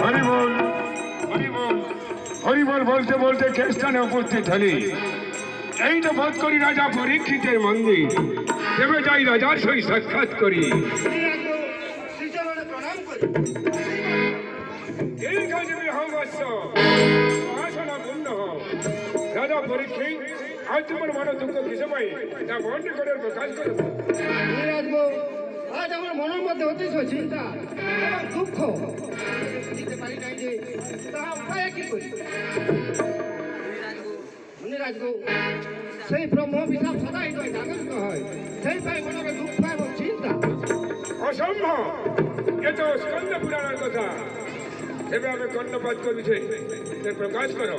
হরিবল হরিবল হরিবল বলতে বলতে খ্রিস্টানে উপস্থিত হলি। এই তো বোধ করি রাজা পরীক্ষিতের মন্দির। দেবে যাই রাজার সই সাক্ষাৎ করি। এই কাজে বিহঙ্গস্য আসনা পূর্ণ হও। রাজা পরীক্ষিত, আজ তোমার মনে দুঃখ কিসে পাই তা মনে করে প্রকাশ করো। আজ আমার মনের মধ্যে অতিশয় চিন্তা এবং দুঃখ দিতে পারি নাই যে তাহা উপায় কি করি। রাজগো সেই ব্রহ্ম বিশাপ সদাই জাগরিত হয়, সেই পাই মনের দুঃখ এবং চিন্তা। অসম্ভব, এ তো স্কন্দ পুরাণের কথা। এবার আমি কর্ণপাত করছে প্রকাশ করো।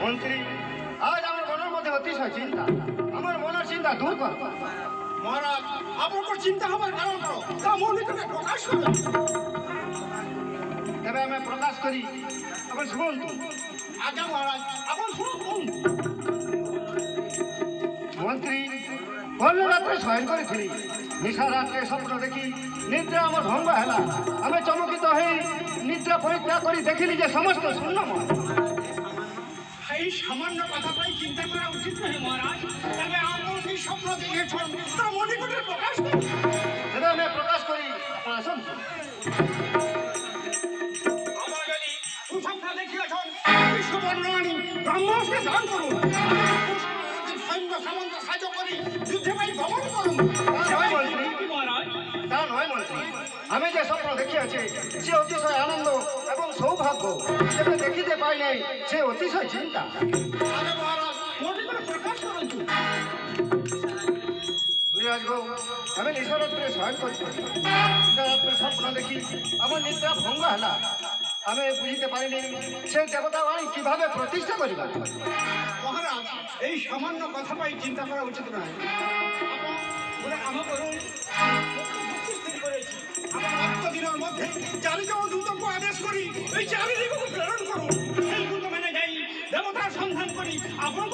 মন্ত্রী, আজ আমার মনের মধ্যে অতিশয় চিন্তা, আমার মনের চিন্তা দূর কর। মহারাজ, আপনার চিন্তা হবার কারণ করো, তা মনে করে প্রকাশ করো। তবে আমি প্রকাশ করি, আপনি শুনুন। আচ্ছা মহারাজ, আপনি শুনুন। মন্ত্রী, কল রাত্রে শয়ন করেছিলি, নিশা রাত্রে স্বপ্ন দেখি নিদ্রা আমার ভঙ্গ হেলা। আমি চমকিত হয়ে নিদ্রা পরিত্যাগ করি, দেখিলি যে সমস্ত শূন্যময়। এই সামান্য কথা পাই চিন্তা করা উচিত নয় মহারাজ। তবে আমার কি স্বপ্ন দেখেছেন তা মনে করে প্রকাশ করি। সেটা আমি প্রকাশ করি, আপনারা আসুন। আমার যদি সুস্বপ্ন দেখিয়েছেন বিশ্ববর্ণানী ব্রহ্মাস্ত্রে দান করুন। সৈন্য সামন্ত সাহায্য করি যুদ্ধে পাই ভ্রমণ করুন। তা নয় মন্ত্রী, আমি যে স্বপ্ন দেখিয়াছি সে অতিশয় আনন্দ এবং সৌভাগ্য। যেটা দেখিতে পাই নাই সে অতিশয় চিন্তা। আমি নিশারাত্রে শয়ন করি, নিশারাত্রে স্বপ্ন দেখি আমার নিদ্রা ভঙ্গ হেলা। আমি বুঝিতে পারিনি সে দেবতা বাণী কিভাবে প্রতিষ্ঠা করিবা। মহারাজ, এই সামান্য কথা পাই চিন্তা করা উচিত নয়। কাম করুন, দিনের মধ্যে চারিজন দূতকে আদেশ করি এই চারিদিকে প্রেরণ করুন। এই দূত মেনে যাই, দেবতার সন্ধান করি, আপনার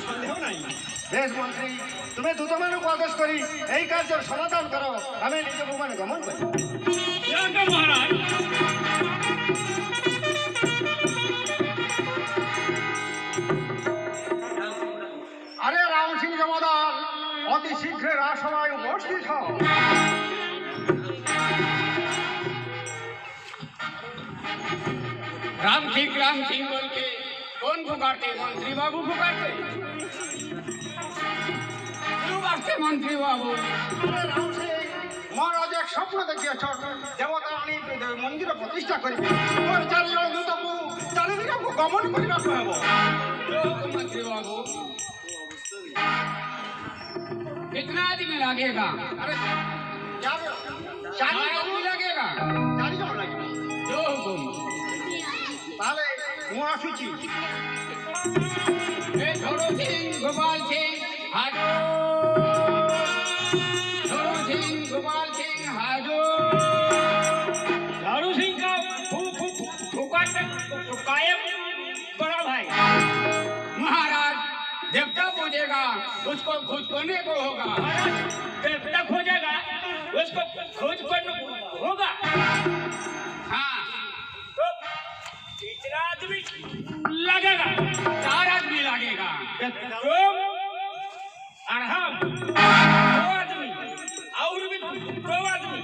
সন্দেহ নাই। বেশ মন্ত্রী, তুমি দূত মানুষ আদেশ করি এই কার্যের সমাধান করো, আমি নিজ ভূমানে গমন করি। মহারাজ, আরে রাম সিং জমাদার, অতি শীঘ্রে রাসভায় উপস্থিত হও। राम सिंह बोल के कौन पुकारते? मंत्री बाबू पुकारते। क्यों बाजते मंत्री बाबू? राम सिंह महाराज एक स्वप्न देखिए देवता रानी मंदिर प्रतिष्ठा करेंगे और चारिजन दूतको चारिदिके गमन करबाक हेबो। मंत्री बाबू, कितना आदमी लगेगा? अरे चार आदमी लगेगा, चारिजन लगेगा। जो हुकुम। তাহলে હું আসুছি। ধরো সিং, গোপাল সিং হাজো, ধরো সিং, গোপাল সিং হাজো। झाड़ू सिंह का कायम बड़ा भाई। महाराज, देवता पूजेगा उसको खोज करने को होगा। देवता खोजेगा उसको खोज करने होगा। हाँ, तो तीसरा आदमी लगेगा, 4 आदमी लगेगा। तुम और हम 2 आदमी और भी 2 आदमी।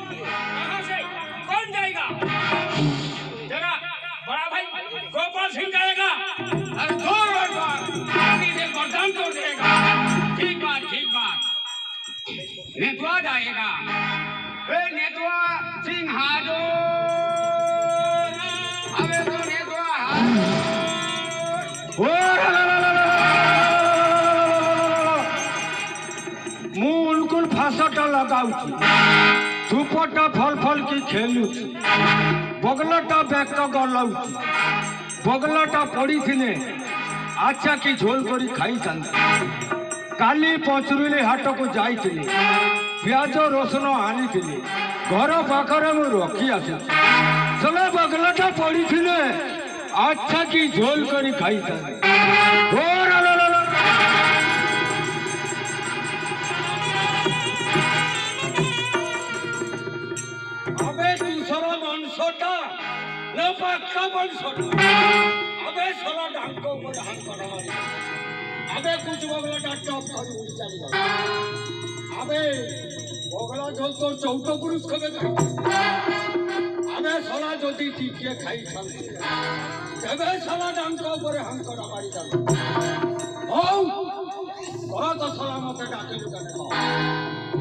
कहाँ से कौन जाएगा? जरा बड़ा भाई गोपाल सिंह जाएगा और 2 लड़का आगे से गर्दन तोड़ देगा। ठीक बात, ठीक बात। नेतवा जाएगा। नेतवा सिंह हाजो। अबे तो नेतवा हाजो। ମୁଁ ଉଲକୁଲ ଫାସଟା ଲଗାଉଛି, ଧୂପଟା ଫଲ ଫଲ କି ଖେଳୁଛି, ବଗଲଟା ବେକ ଗଲାଉଛି, ବଗଲଟା ପଡ଼ିଥିଲେ ଆଚ୍ଛା କି ଝୋଲ କରି ଖାଇଥାନ୍ତି। କାଲି ପଞ୍ଚୁରିଲି ହାଟକୁ ଯାଇଥିଲି, ପିଆଜ ରସୁଣ ଆଣିଥିଲି ଘର ପାଖରେ ମୁଁ ରଖି ଆସିଛି ସେବେ ବଗଲାଟା ପଡ଼ିଥିଲେ ଆଚ୍ଛା କି ଝୋଲ କରି ଖାଇଥାନ୍ତି अबे दूसरा मानसोटा न पक्का मानसोटा अबे साला ढंको को ढंग करा अबे कुछ बगला टॉप करी उड़ चली गई अबे बगला झोल तो 14 पुरुष खबे अबे साला ज्योति टीके खाई छल अबे साला ढंको पर हम करा मारी चल ओ बहुत सलामत डाके दुकान को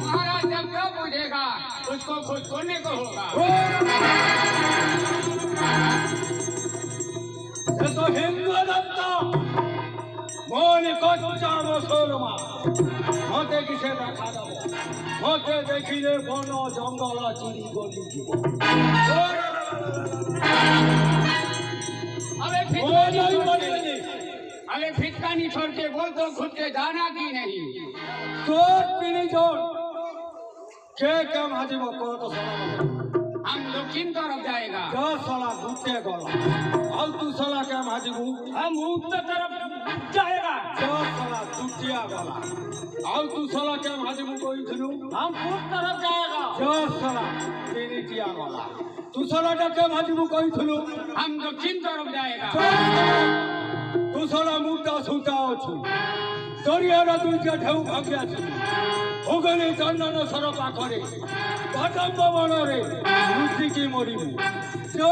महाराज जब क्या पूछेगा उसको खुद करने को होगा ये तो हिंदू दत्ता मोन कच्चा मुसलमान मते किसे দেখা দাও मते देखिले बन जंगल चिरी गली जीव अरे फिटका नहीं छोड़ के बोल तो खुद के जाना की नहीं तोर पिनी जोड़ के माझी को तो साला हम दक्षिण तरफ जाएगा जो साला घुटे गला और तू साला के माझी हम उत्तर तरफ जाएगा जो साला टूटिया गला और तू साला के माझी कोई थलू हम पूर्व तरफ जाएगा जो साला पिनीटिया गला तू साला के माझी कोई थलू हम दक्षिण तरफ जाएगा तू साला मुद्दा सुता छु दरियारा दुईटा ढेउ भाग्या छु ओगने चंदन सर पाखरे कदम्ब बणरे रुचिकी मरिबु जो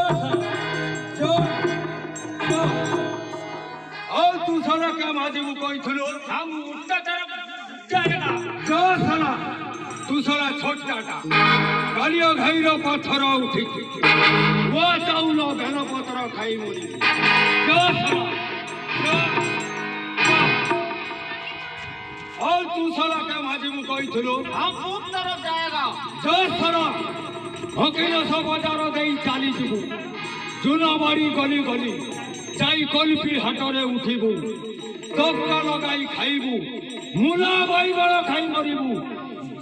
और तू साला के माझी कोई थलू हम उत्तर तरफ जाएगा जो साला तू साला छोटाटा कालियो घाइरो पत्थर उठी वो चाउलो भेल पत्थर खाई मरी जो साला और तू साला के माझी कोई थलू हम पूर्व तरफ जाएगा जो साला हकीर सब बाजार दे चाली जीवु जुना बाड़ी गली गली जाई कल्पी हाटरे उठिबु तबका लगाई खाइबु मुला बैगण खाई मरिबु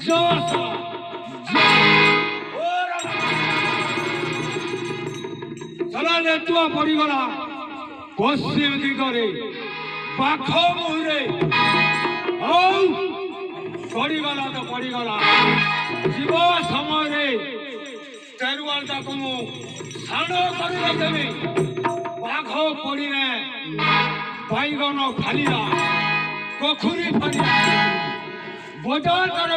जो साला नेतुआ पड़गला पश्चिम दिगरे पाख मुहरे पड़गला तो पड़गला जीव समय तेरुआल को साण करदेवी बाघ पड़े बैगन फालिया कखुरी फालिया बजार कर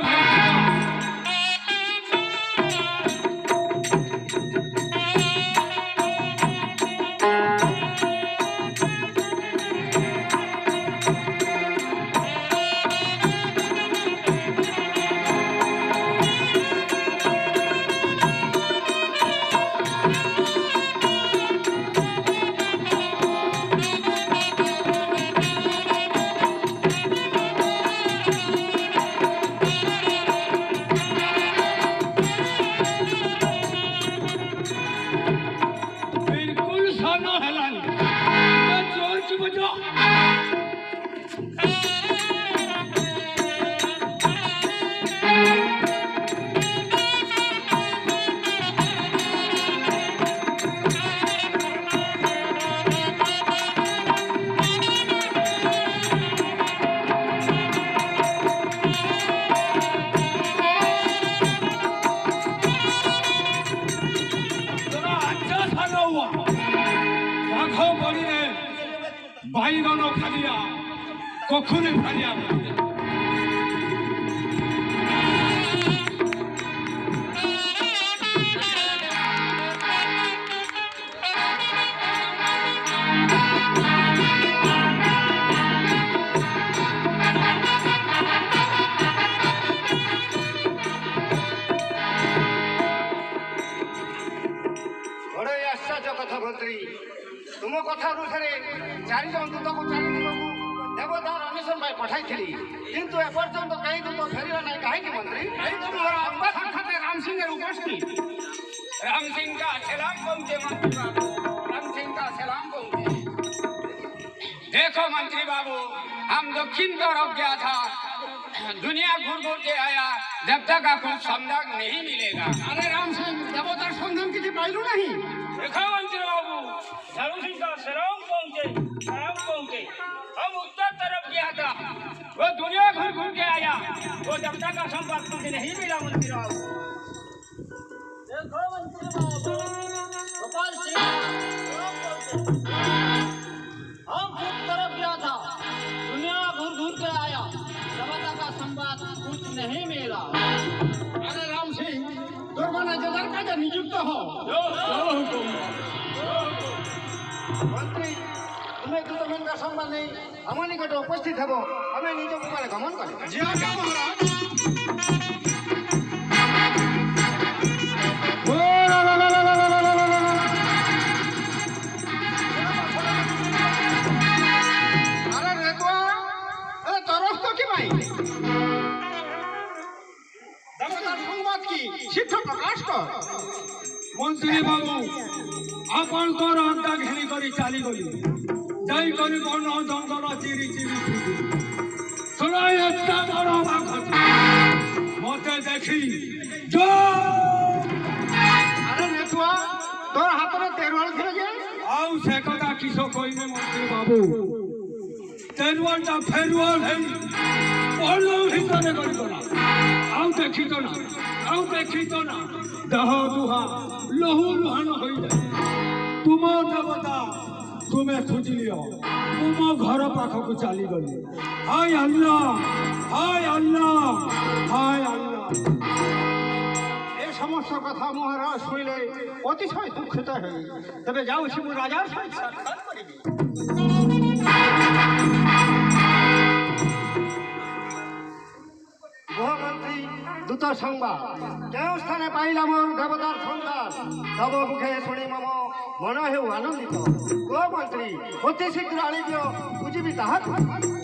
बैगन फालिया कखुरी फालिया तुम कथा अनुसार चार जन दूत को 4 दिन को देवदार अन्वेषण में पठाई किंतु एपर्यंत कहीं दूत फेरला ना कहीं मंत्री यही तो महाराज साक्षात राम सिंह उपस्थित राम सिंह का सलाम पहुंचे मंत्री बाबू राम सिंह का सलाम पहुंचे देखो मंत्री बाबू हम दक्षिण तरफ गया था दुनिया घूर घूर के आया देवता का कुछ संदाग नहीं मिलेगा। अरे राम सिंह देवतार সন্ধান কিছু পাইলু নাহি? देखा मंत्री बाबू झाड़ू सिंह का शराब पहुंचे हम उत्तर तरफ गया था, वो दुनिया घूर घूर के आया, वो देवता का संपर्क मुझे नहीं मिला मंत्री बाबू। देखो मंत्री बाबू गोपाल सिंह हम उत्तर तरफ गया था, दुनिया घूर घूर के आया, देवता का संवाद कुछ नहीं मिला। अरे राम सिंह তোর মানে জেলার কাজে নিযুক্ত হও। মন্ত্রী তুমি দুটো সংবাদ নেই আমার নিকটে উপস্থিত হব, আমি নিজ কুমারে গমন করি। আরে রেতুয়া আরে তরস তো কি ভাই দেবতার সংবাদ কি শিক্ষা প্রকাশ কর। মন্ত্রী বাবু আপনার আড্ডা ঘেরি করে চালি গলি যাই করে বন জঙ্গল চিরি চিরি শোনাই একটা বড় বাঘ মতে দেখি আরে রেতুয়া তোর হাতে তেরোয়াল ঘিরে যে আউ সে কথা কিস কইবে মন্ত্রী বাবু তেরুয়ালটা ফেরুয়াল হেই পড়লো ভিতরে গড়িত না আউ দেখিত না দেহ দুহা লহু লুহান হয়ে যায়। তুম দেবতা তুমি খুঁজিলিও তুম ঘর পাখকু চালি গলি। হায় আল্লাহ হায় আল্লাহ হায় আল্লাহ। এই সমস্ত কথা মহারাজ শুনলে অতিশয় দুঃখিত হই, তবে যাওছি মু রাজার সহিত সাক্ষাৎ করিবি। মহামন্ত্রী দূত সংবাদ কেউ স্থানে পাইলাম দেবতার সন্তান তব মুখে শুনি মম মন হেউ আনন্দিত। ও মন্ত্রী অতি শীঘ্র আনিদিও বুঝিবি তাহা।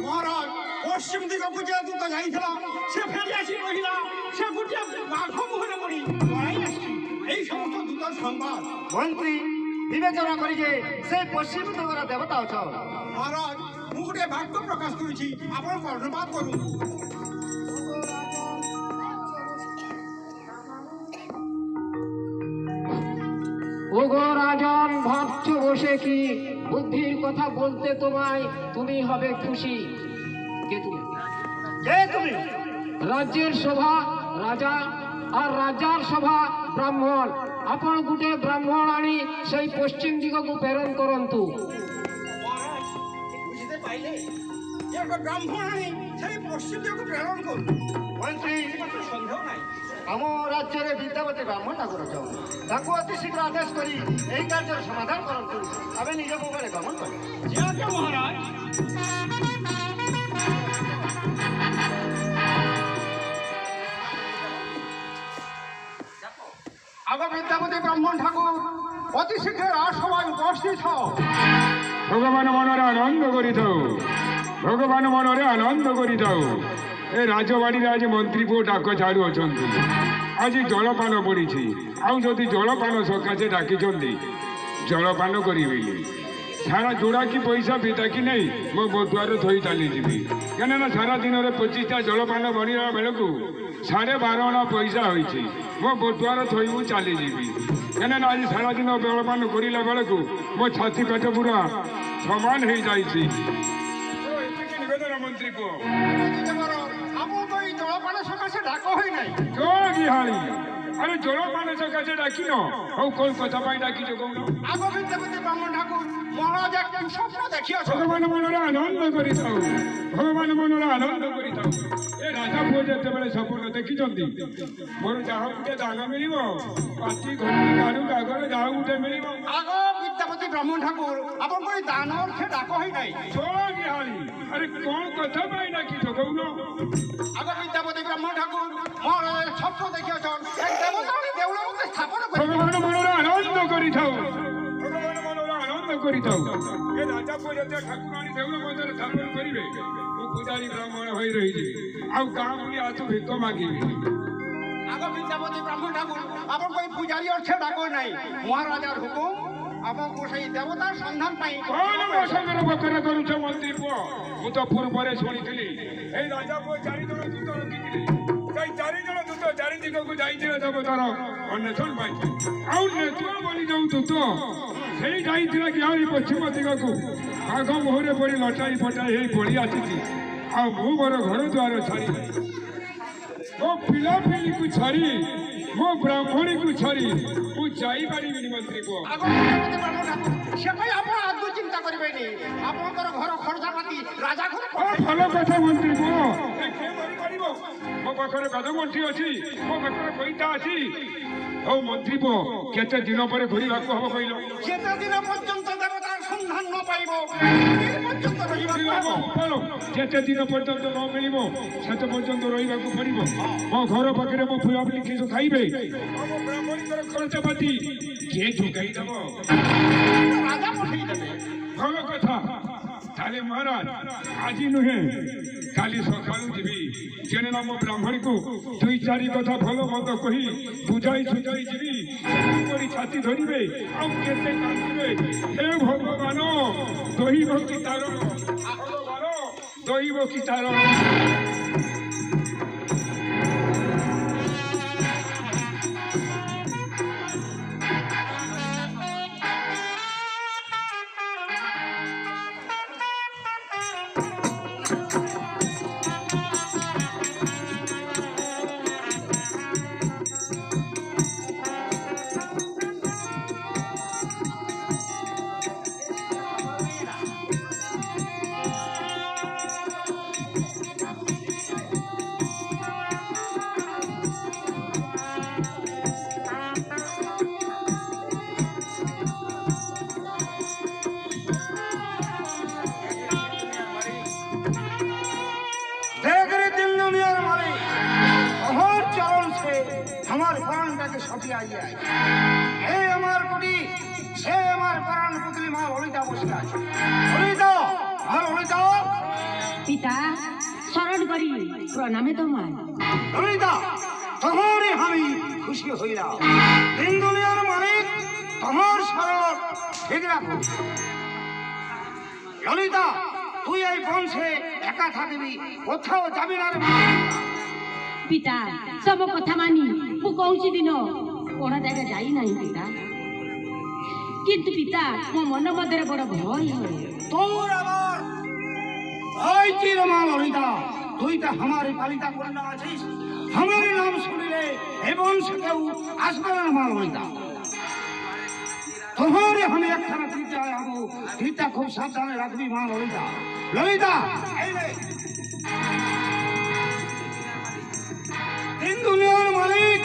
মহারাজ পশ্চিম দিগকু যে দূত যাইছিল সে ফেরি আসি কহিলা সে গোটিয়ে বাঘ মুহরে পড়ি পড়াই আসছি। এই সমস্ত দূতর সংবাদ মন্ত্রী বিবেচনা করি যে সেই পশ্চিম দিগর দেবতা অছ। মহারাজ মু গোটিয়ে বাক্য প্রকাশ করেছি আপন কর্ণপাত করুন। ওগো রাজন ভাবছো বসে কি বুদ্ধির কথা বলতে তোমায় তুমি হবে খুশি। কে তুমি? কে তুমি? রাজ্যের সভা রাজা আর রাজার সভা ব্রাহ্মণ আপন গুটে ব্রাহ্মণ আনি সেই পশ্চিম দিগকু প্রেরণ করন্তু। বুঝতে পাইলে যে ব্রাহ্মণ আনি সেই পশ্চিম দিগকু প্রেরণ করুন। মন্ত্রী সন্দেহ নাই আম রাজ্যের বিদ্যাপতি ব্রাহ্মণ ঠাকুর অছ, তাকে অতি শীঘ্র আদেশ করি এই কার্যের সমাধান করন্তু। আমি নিজ কুমারে গমন করি। মহারাজ আগ বিদ্যাপতি ব্রাহ্মণ ঠাকুর অতি শীঘ্র রাজসভায় উপস্থিত হও। ভগবান মନରେ আনন্দ করিথাও ভগবান মନରେ আনন্দ করিথাও। এ রাজবাড়িরে আজ মন্ত্রী পুଅ ডাକ ଛାଡ଼ୁ ଅଛନ୍ତି। ଆଜି ଜଳପାନ ପଡ଼ିଛି ଆଉ ଯଦି ଜଳପାନ ସକାଶେ ଡାକିଛନ୍ତି ଜଳପାନ କରିବି। ସାରା ଯୋଡ଼ାକି ପଇସା ବିଦାକି ନେଇ ମୋ ବଟୁଆରେ ଥୋଇ ଚାଲିଯିବି। କାହିଁକିନା ସାରା ଦିନରେ 25ଟା ଜଳପାନ ବଢ଼ିଲା ବେଳକୁ 12.5 ଅଣା ପଇସା ହୋଇଛି। ମୋ ବଟୁଆରେ ଥୋଇ ମୁଁ ଚାଲିଯିବି। କାହିଁକିନା ଆଜି ସାରା ଦିନ ଜଳପାନ କରିଲା ବେଳକୁ ମୋ ଛାତି ପେଟ ପୁରା ସମାନ ହେଇଯାଇଛି। ନିବେଦନ ମନ୍ତ୍ରୀ ପୁଅ ଆପଣଙ୍କ এই জলপান সকাশে ডাক হই নাই। জয় বিহারী আরে জলপান সকাশে ডাকিন হও কোন কথা পাই ডাকিছ কৌন? আগ বিদ্যাপতি ব্রাহ্মণ ঠাকুর মহারাজ একটা স্বপ্ন দেখিয়াছ। ভগবান মନରେ আনন্দ କରିଥାଉ ଭଗବାନ ମନରେ ଆନନ୍ଦ କରିଥାଉ। ଏ ରାଜା ପୁଅ ଯେତେବେଳେ ସ୍ୱପ୍ନ ଦେଖିଛନ୍ତି ମୋର ଯାହା ଗୋଟେ ଦାନ ମିଳିବ ପାଟି ଘଟି କାରୁ କାଗଜ ଯାହା ଗୋଟେ ମିଳିବ। আগ বিদ্যাপতি ব্রাহ্মণ ঠাকুর আপনার এই দান অর্থে ডাক হই নাই। জয় বিহারী আরে কোন কথা পাই ডাকিছ কৌন? আগ বিদ্যাপতি ব্রাহ্মণ ঠাকুর মহারাজ স্বপ্ন দেখিয়াছ এক দেবতাকে দেউলের মধ্যে স্থাপন করে। ভগবান মନରେ আনন্দ କରିଥାଉ ভগবাନ ମନରେ ଆନନ୍ଦ କରିଥାଉ। ଏ ରାଜା ପୁଅ ଯେତେ ଠାକୁରାଣୀ ଦେଉଳ ମଧ୍ୟରେ ସ୍ଥାପନ କରିବେ ମୁଁ ପୂଜାରୀ ବ୍ରାହ୍ମଣ ହୋଇ ରହିଯିବି ଆଉ ଗାଁ ବୁଲି ଆସୁ ଭିକ ମାଗିବି। আগ বিদ্যাপতি ব্রাহ্মণ ঠাকুর আপনার এই পূজারী অর্থে ডাক নাই। মহারাজার হুকুম ଆପଣଙ୍କୁ ସେଇ ଦେବତାର ସନ୍ଧାନ ପାଇଁ କଣ ମୋ ସାଙ୍ଗରେ ବକରା କରୁଛ ମନ୍ତ୍ରୀ ପୁଅ? ମୁଁ ତ ପୂର୍ବରେ ଶୁଣିଥିଲି ଏଇ ରାଜା ପୁଅ 4 ଜଣ ଦୂତ ରଖିଥିଲେ। ସେଇ 4 ଜଣ ଦୂତ 4 ଦିଗକୁ ଯାଇଥିଲେ ଦେବତାର ଅନ୍ୱେଷଣ ପାଇଁ। ଆଉ ନେତୁଆ ବୋଲି ଯୋଉ ଦୂତ ସେଇ ଯାଇଥିଲା କି ଆହୁରି ପଶ୍ଚିମ ଦିଗକୁ ବାଘ ମୁହଁରେ ପଡ଼ି ଲଟାଇ ଫଟାଇ ହେଇ ପଡ଼ି ଆସିଛି। ଆଉ ମୁଁ ମୋର ଘର ଦ୍ୱାର ଛାଡ଼ି ମୋ ପିଲାପିଲିକୁ ଛାଡ଼ି ମୋ ବ୍ରାହ୍ମଣୀକୁ ଛାଡ଼ି ମୁଁ ଯାଇପାରିବିନି ମନ୍ତ୍ରୀ ପୁଅ। ସେ ପାଇଁ ଆପଣ ଆଦୌ ଚିନ୍ତା କରିବେନି। ଆପଣଙ୍କର ଘର ଖର୍ଚ୍ଚାପାତି ରାଜା ଘର ଭଲ କଥା ମନ୍ତ୍ରୀ ପୁଅ। କିଏ କରିପାରିବ? ମୋ ପାଖରେ ବେଦମନ୍ତ୍ରୀ ଅଛି, ମୋ ପାଖରେ କଇତା ଅଛି। ହଉ ମନ୍ତ୍ରୀ ପୁଅ, କେତେ ଦିନ ପରେ ଘୁରିବାକୁ ହବ କହିଲ? ଯେତେ ଦିନ ପର୍ଯ୍ୟନ୍ତ ଦେବତାର ସନ୍ଧାନ ନ ପାଇବ ସେ ପର୍ଯ୍ୟନ୍ତ ରହିବାକୁ ହେବ। ଯେତେ ଦିନ ପର୍ଯ୍ୟନ୍ତ ନ ମିଳିବ ସେତେ ପର୍ଯ୍ୟନ୍ତ ରହିବାକୁ ପଡ଼ିବ। ମୋ ଘର ପାଖରେ ମୋ ପିଲାପିଲି କିସ ଖାଇବେ? ମୋ ବ୍ରାହ୍ମଣୀଙ୍କର ଖର୍ଚ୍ଚପାତି କିଏ ଯୋଗାଇ ଦେବ? ରାଜା ପଠେଇ ଦେବେ। ଭଲ କଥା। ତାହେଲେ ମହାରାଜ ଆଜି ନୁହେଁ କାଲି ସକାଳୁ ଯିବି। ଯେନେ ନା ମୋ ବ୍ରାହ୍ମଣୀକୁ 2-4 କଥା ଭଲ ମନ୍ଦ କହି ବୁଝାଇ ସୁଝାଇ ଯିବି। କରି ଛାତି ଧରିବେ ଆଉ କେତେ କାନ୍ଦିବେ। ହେ ଭଗବାନ ଦହିବ କି ତାର, ଭଗବାନ ଦହିବ କି ତାର। हमारे प्राण के सती आई है। हे हमार कुटी से हमार प्राण पुतली मां ललिता बसि আছে। ललिता আর ললিতা পিতা শরণ করি প্রণামে তোমার। ললিতা তোমারে আমি খুশি হইলাম। তিন দুনিয়ার মালিক তোমার শরণ ঠিক রাখো। ললিতা তুই এই বংশে একা থাকিবি, কোথাও যাবি না রে। পিতা সব কথা মানি মু কৌছি দিন কোন জায়গা যাই নাই পিতা, কিন্তু পিতা মো মন মধ্যে বড় ভয় হয়। তোর আমার ভয় কি রে মা ললিতা? তুই তো हमारी পালিতা কন্যা আছিস। हमारे नाम শুনিলে এ বংশে কেউ আসবে না মা ললিতা। তোমারে আমি একখানা চিঠি আনবো, চিঠিটা খুব সাবধানে রাখবি মা ললিতা। ললিতা এই রে তিন দুনিয়ার মালিক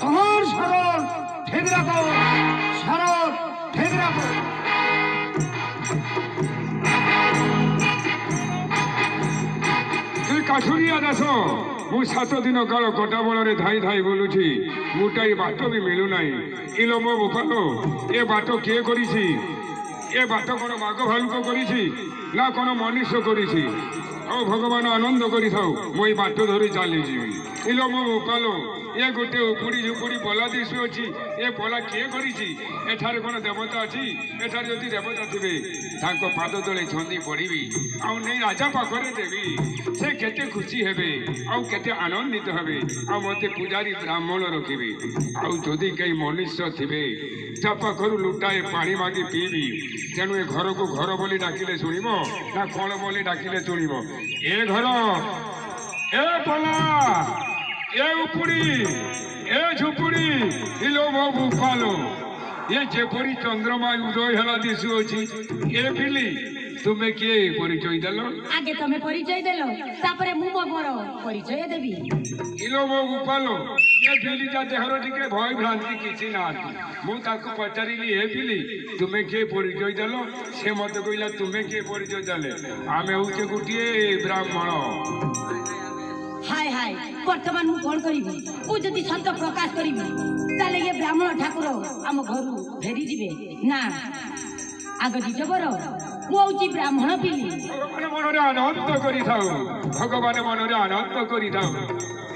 তোমার শরণ ঠিক রাখো, শরণ ঠিক রাখো। কাঠুরিয়া দাস ମୁଁ 7 ଦିନ କାଳ କଟା ବଳରେ ଧାଇ ଧାଇ ବୁଲୁଛି, ଗୋଟାଏ ବାଟ ବି ମିଳୁନାହିଁ। ଇଲୋ ମୋ ବୋପାଲ, ଏ ବାଟ କିଏ କରିଛି? ଏ ବାଟ କ'ଣ ବାଘ ଭାଲୁକ କରିଛି ନା କ'ଣ ମନୁଷ୍ୟ କରିଛି? ଆଉ ଭଗବାନ ଆନନ୍ଦ କରିଥାଉ, ମୁଁ ଏଇ ବାଟ ଧରି ଚାଲିଯିବି। ଇଲୋ ମୋ ବୋପାଲ, ଏ ଗୋଟେ ଉପୁଡ଼ି ଝୁପୁଡ଼ି ପଲା ଦିଶୁଅଛି, ଏ ପଲା କିଏ କରିଛି? ଏଠାରେ କ'ଣ ଦେବତା ଅଛି? ଏଠାରେ ଯଦି ଦେବତା ଥିବେ ତାଙ୍କ ପାଦ ତଳେ ଛନ୍ଦି ପଡ଼ିବି, ଆଉ ନେଇ ରାଜା ପାଖରେ ଦେବି। ସେ କେତେ ଖୁସି ହେବେ, ଆଉ କେତେ ଆନନ୍ଦିତ ହେବେ, ଆଉ ମୋତେ ପୂଜାରୀ ବ୍ରାହ୍ମଣ ରଖିବେ। ଆଉ ଯଦି କେହି ମନୁଷ୍ୟ ଥିବେ ତା ପାଖରୁ ଲୁଟାଏ ପାଣି ମାଗି ପିଇବି। ତେଣୁ ଏ ଘରକୁ ଘର ବୋଲି ଡାକିଲେ ଶୁଣିବ ନା କଳ ବୋଲି ଡାକିଲେ ଶୁଣିବ? ଏ ଘର, ଏ ପଲା, ଏ ଉପୁଡ଼ି, ଏ ଝୁପୁଡ଼ି, ଇଲୋ ମୋ ବୁପାଲୋ, ଏ ଯେପରି ଚନ୍ଦ୍ରମା ଉଦୟ ହେଲା ଦିଶୁଅଛି, ଏ ପିଲି তুমি কে পরিচয় দেল? আগে তুমি পরিচয় দেল, তারপরে মু মোর পরিচয় দেবি। ইলো মো গোপাল, এ বিলিটা দেহর টিকে ভয় ভ্রান্তি কিছু না। মু তাকে পচারিলি, হে বিলি তুমি কে পরিচয় দেল? সে মতে কইলা তুমি কে পরিচয় দেলে? আমি হচ্ছে গোটিয়ে ব্রাহ্মণ। হায় হায়, বর্তমান মু কোন করিবি? মু যদি সত্য প্রকাশ করিবি তাহলে এ ব্রাহ্মণ ঠাকুর আম ঘরু ফেরি দিবে না। আগে দিজবর মু হচ্ছে ব্রাহ্মণ পিলি। ভগবান মନରେ আনন্দ করিথাও, ভগবান মନରେ আনন্দ করিথাও।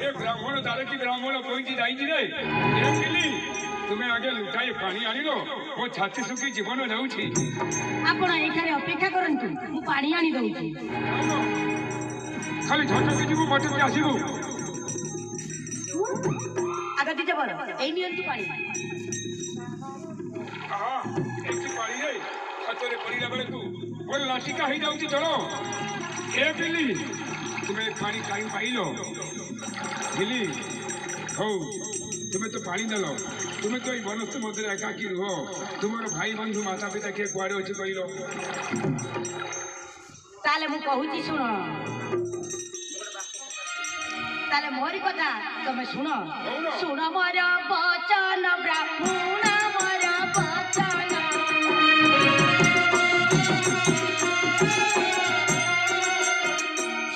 ଏ ବ୍ରାହ୍ମଣ ଦ୍ୱାରା କି ବ୍ରାହ୍ମଣ କହିଛି ଯାଇଛି ରେ ଏ ପିଲି ତୁମେ ଆଗେ ଲୁଟାଏ ପାଣି ଆଣିଲ ମୋ ଛାତି ଶୁଖି ଜୀବନ ଯାଉଛି ଆପଣ ଏଇଠାରେ ଅପେକ୍ଷା କରନ୍ତୁ ମୁଁ ପାଣି ଆଣି ଦଉଛି ଖାଲି ଝଟକି ଯିବୁ ମଟକି ଆସିବୁ ଆଗ ଦିଜ ବର ଏଇ ନିଅନ୍ତୁ ପାଣି ଏଠି ପାଣିରେ ହାତରେ ପଡ଼ିଲା ବେଳକୁ ମୋର ଲାଟିକା ହେଇଯାଉଛି ଜଳ ଏ ପିଲି ତୁମେ ପାଣି କାହିଁ ପାଇଲ ପିଲି ହଉ ତୁମେ ତ ପାଣି ଦେଲ ତୁମେ ତ ଏଇ ବନସ୍ଥ ମଧ୍ୟରେ ଏକାକି ରୁହ ତୁମର ଭାଇ ବନ୍ଧୁ ମାତା ପିତା କିଏ କୁଆଡ଼େ ଅଛି କହିଲ ତାହେଲେ ମୁଁ କହୁଛି ଶୁଣ ତାହେଲେ ମୋରି କଥା ତମେ ଶୁଣ ଶୁଣ ମୋର ବଚନ ବ୍ରାହ୍ମଣ ମୋର ବଚନ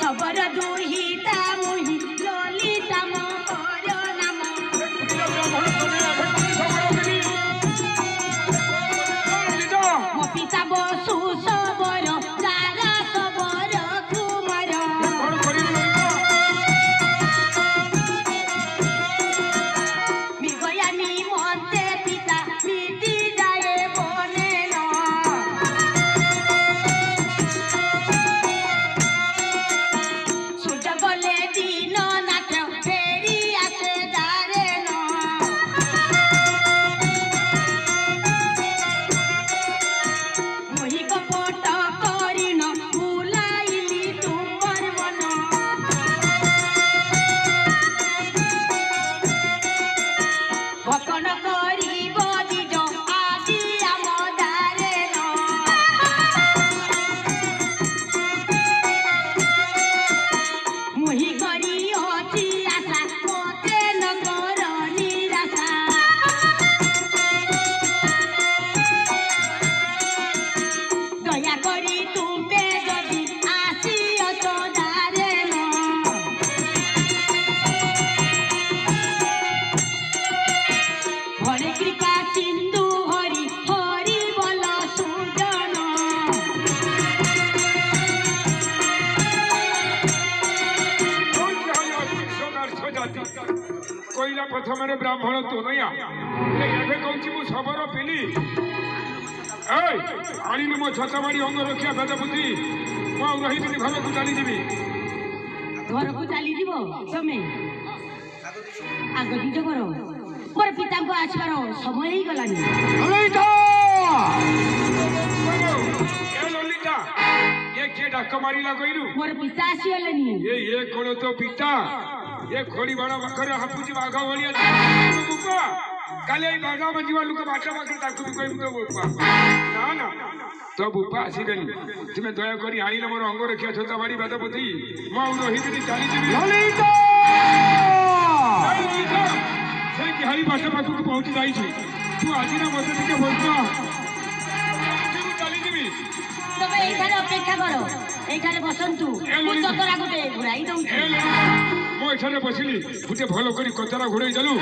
ସବର ଦୁହିତା ମୁହି ଲଲିତା ମୋର ନାମ ମୋ ପିତା ବସୁ ସବର ତାରା ସବର କୁମାର ମୃଗୟାନୀ ମତେ ପିତା ମିଟି ଯାଏ ବନେନ ସୂର୍ଯ୍ୟ ଗଲେ ଦିନ ନାଚ ଫେରି ଆସେ ଦାରେନ ମୋହି କପଟ କରିନ ବୁଲାଇଲି ତୁମର ମନ ଭକନ କରିବ ଦିଜ ଆଜି ଆମ ଦାରେନ ମୁହିଁ କରି ଅଛି ଆଶା ମତେ ନ କର ନିରାଶା ଦୟା କରି ତୁମେ ଯଦି ଆସିଅଛ ଦାରେନ হরে কৃপা সিন্ধু হরি হরি বল সুজন କହିଲା ପ୍ରଥମରେ ବ୍ରାହ୍ମଣ ତୁନୟା ଏବେ କହୁଛି ମୁଁ ସବର ପିଲି ଆଣିଲି ମୋ ଛତା ମାଡ଼ି ଅଙ୍ଗ ରକ୍ଷା ଭେଦ ବୁଦ୍ଧି ମୁଁ ଆଉ ରହିବିନି ଘରକୁ ଚାଲିଯିବି ଘରକୁ ଚାଲିଯିବ ତମେ ଆଗ ଦିଜ କର ମୋର ପିତାଙ୍କୁ ଆସିବାର ସମୟ ହେଇଗଲାଣି ଏ ଲଲିତା ଏ କିଏ ଡାକ ମାରିଲା କହିଲୁ ମୋର ପିତା ଆସିଗଲେଣି ଏ କଣ ତୋ ପିତା ଏ ଖୋଡ଼ି ବାଣ ପାଖରେ ହାପୁଛି ବାଘ ଭଳିଆ ବୁପା କାଲି ଏଇ ବାଘ ବାଜିବା ଲୋକ ବାଟ ପାଖରେ ତାକୁ ବି କହିବୁ ତୋ ବୁପା ନା ନା ତୋ ବୁପା ଆସିବେନି ତୁମେ ଦୟାକରି ଆଣିଲ ମୋର ଅଙ୍ଗ ରକ୍ଷା ଛତା ମାଡ଼ି ବେଦ ବୁଦ୍ଧି ମୁଁ ଆଉ ରହିବିନି ଚାଲିଯିବି ସେ କିହାରି ବାଟ ପାଖକୁ ପହଞ୍ଚି ଯାଇଛି ତୁ ଆଜି ନା ମୋତେ ଟିକେ ବଞ୍ଚା ଚାଲିଯିବି ତମେ ଏଇଠାରେ ଅପେକ୍ଷା କର ଏଇଠାରେ ବସନ୍ତୁ ମୁଁ ଚତରା ଗୋଟେ ଘୁରାଇ ଦଉଛି ମୁଁ ଏଠାରେ ବସିଲି ଗୋଟେ ଭଲ କରି କଚରା ଘୋଡ଼େଇ ଦେଲୁ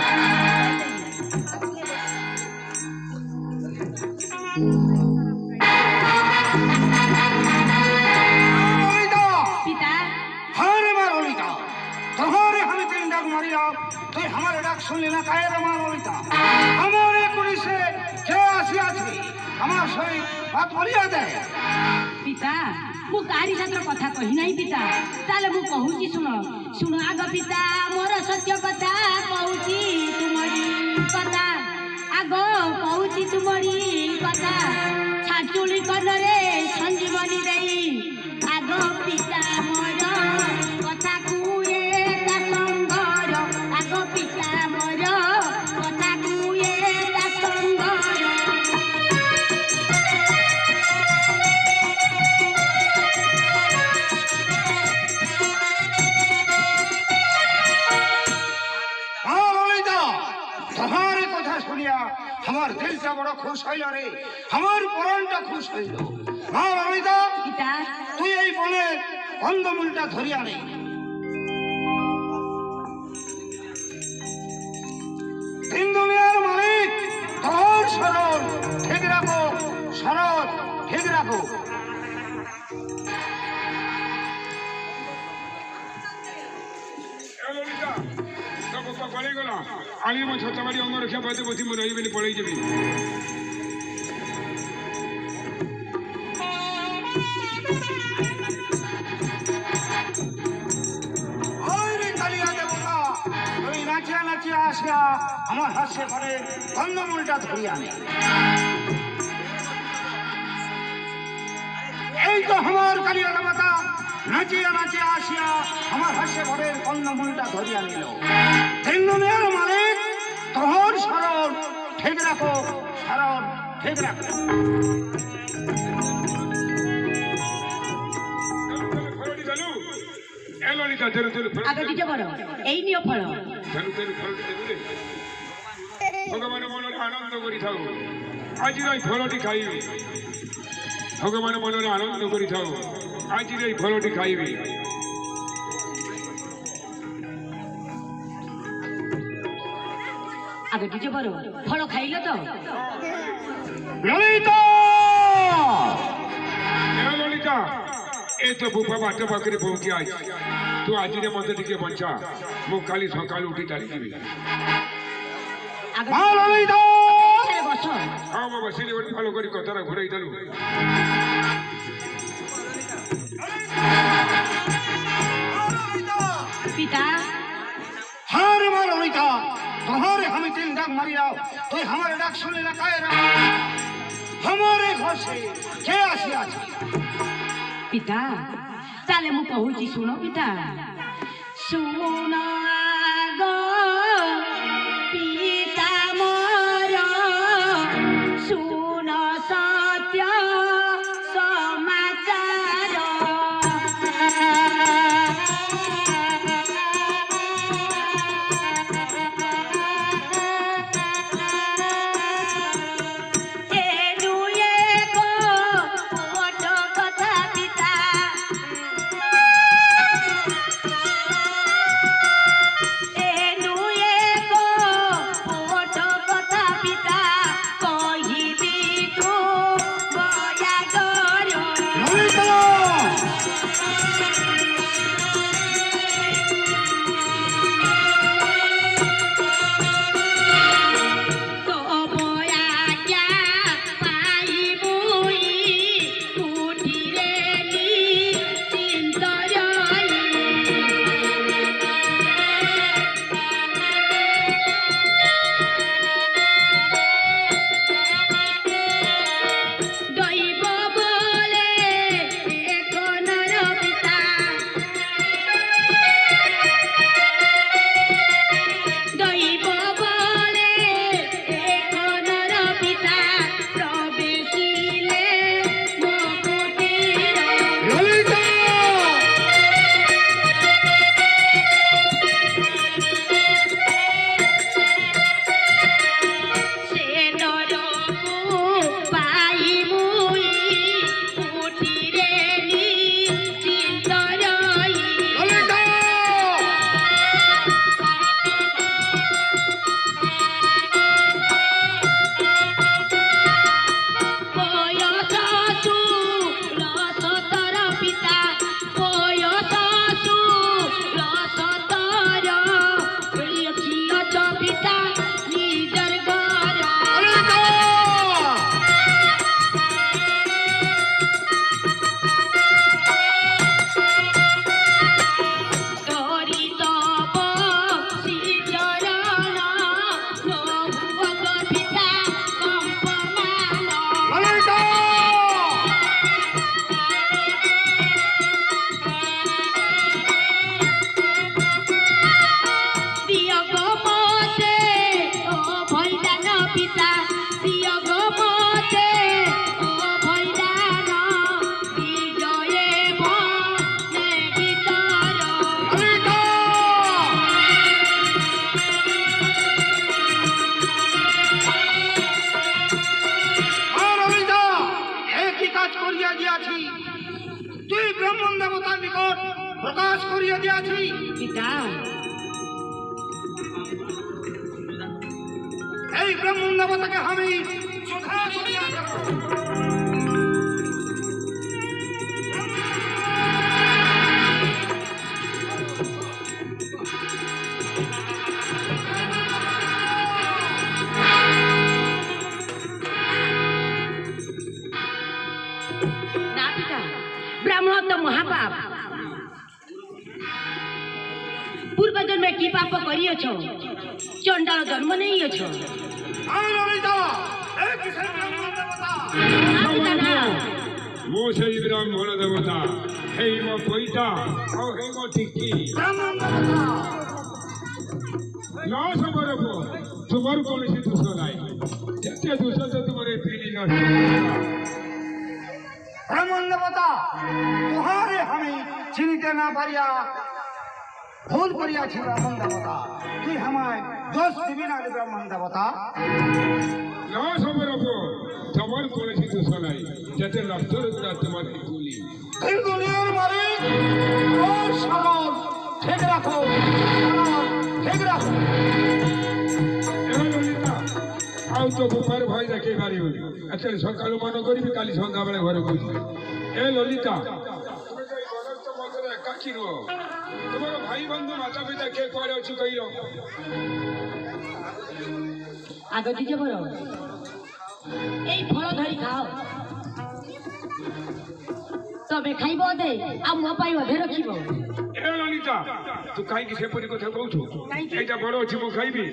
পিতা हरे मार ललिता तोहरे हमें तीन डाक मारिया तो हमारे डाक सुनली ना काहे रे मार ललिता हमारे कुड़ी से के आसिया थी हमार सही बात बोलिया दे ପିତା ମୁଁ କାହାରି ସାଥିରେ କଥା କହି ନାହିଁ ପିତା ତାହେଲେ ମୁଁ କହୁଛି ଶୁଣ ଶୁଣ ଆଗ ପିତା ମୋର ସତ୍ୟ କଥା କହୁଛି ତୁମରି କଥା ଆଗ କହୁଛି ତୁମରି କଥା ଛାଚୁଳି କନରେ ସଞ୍ଜୀବନୀ ଦେଇ ଆଗ ପିତା ମୋର କଥା କୁଏ ତା ସଙ୍ଗର ଆଗ ପିତା ମୋର କଥା କୁଏ ତା ସଙ୍ଗର तुम्हारे कथा सुनिया हमार दिल से बड़ा खुश हईल रे हमार प्राणटा खुश हईल हाँ ललिता পিতা তুই এই বনে কন্দমূলটা ধরিয়া নে তিন দুনিয়ার মালিক তোর শরণ ঠিক রাখো শরৎ ঠিক রাখো ললিতা ପଳେଇ ଗଲା ଆଣି ମୋ ଛତାବାଡ଼ି ଅଙ୍ଗ ରକ୍ଷା ପାଇତେ ବସି ମୁଁ ରହିବିନି ପଳେଇ ଯିବି নাচিয়া নাচিয়া আসিয়া আমার হাসে ঘরে কন্দমূলটা ধরিয়া আনে এই তো আমার কালিয়া দেবতা নাচিয়া নাচিয়া আসিয়া আমার হাসে ঘরের কন্দমূলটা ধরিয়া নিল তিনজনের মালিক তহর সরল ঠিক রাখো সরল ঠিক রাখো আগে দিতে বড় এই নিয়ে ফল ভগবান মନରେ ଆନନ୍ଦ କରିଥାଉ ଆଜିର ଏଇ ଫଳଟି ଖାଇବି ଭଗବାନ ମନରେ ଆନନ୍ଦ କରିଥାଉ ଆଜିର ଏଇ ଫଳଟି ଖାଇବି আগে দিতে বড় ফল খাইল তো ললিতা ললিতা ଏ ତ ବୁଫା ବାଟ ପାଖରେ ପହଞ୍ଚି ଆଇଛି ତୁ ଆଜିରେ ମତେ ଟିକେ ବଞ୍ଚା ମୁଁ କାଲି ସକାଳୁ ଉଠି ଚାଲିଯିବି ললিতা বস ହଁ ମୋ ବସିଲି ଗୋଟେ ଭଲ କରି କଥାଟା ଘୋଡ଼େଇ ଦେଲୁ পিতা हाँ रे माँ ललिता तुम्हारे हमें 3 डाक मारिया तो हमारे डाक सुनने ना काहे रहा हमारे घर से के आसिया পিতা তাহলে মু কহুছি শুণ পিতা শুণ আগ পিতা মোর শুণ সত্য সমাচার প্রকাশ করিয়া দিয়াছি পিতা এই ব্রাহ্মণ দেবতাকে আমি যোদ্ধা করিয়া দেব ব্রাহ্মণ তো মহাপাপ পূর্ব জন্মে কি পাপ করিয়েছ চণ্ডাল জন্ম নেইছ ମୁଁ ସେଇ ବ୍ରାହ୍ମଣ ଦେବତା ହେଇ ମୋ ପଇତା ଆଉ ହେଇ ମୋ ଟିକି ନ ସମର ପୁଅ ତୁମର କୌଣସି ଦୋଷ ନାହିଁ ଯେତେ ଦୋଷ ତ ତୁମର ଏ ପିଲି ନଷ୍ଟ ब्राह्मण देवता तुम्हारे हमें चिन्हते ना पारिया भूल करिया छी ब्राह्मण देवता तुई हमारे दोस्त दिबी ना ब्राह्मण देवता ନ ସମର ପୁଅ ତୁମର କୌଣସି ଦୋଷ ନାହିଁ ଯେତେ ନଷ୍ଟର ଗୁଡ଼ା ତୁମର ଏ ପିଲି दिल दुनियार मालिक और सामान ठीक रखो ठीक रखो ଏ ଲଳିତା ଆଉ ତ ବୁପାର ଭାଇ ଦେଖେଇ ପାରିବୁନି ଏତେ ସକାଳୁ ମନ କରିବି କାଲି ସନ୍ଧ୍ୟାବେଳେ ଘରକୁ ଯିବି ଏ ଲଳିତା ତୁମେ ତ ଏଇ ବରକ୍ତ ମତରେ ଏକାକି ରୁହ ତୁମର ଭାଇ ବନ୍ଧୁ ମାତା ପିତା କିଏ କୁଆଡ଼େ ଅଛି କହିଲ ଆଗ ଟିକେ ବର এই ফল ধরি খাও তবে খাইব অধে আর ମୋ ପାଇଁ ଅଧେ ରଖିବ ଏ ଲଳିତା ତୁ କାହିଁକି ସେପରି କଥା କହୁଛୁ କାହିଁକି? ଏଇଟା ବଡ଼ ଅଛି ମୁଁ ଖାଇବି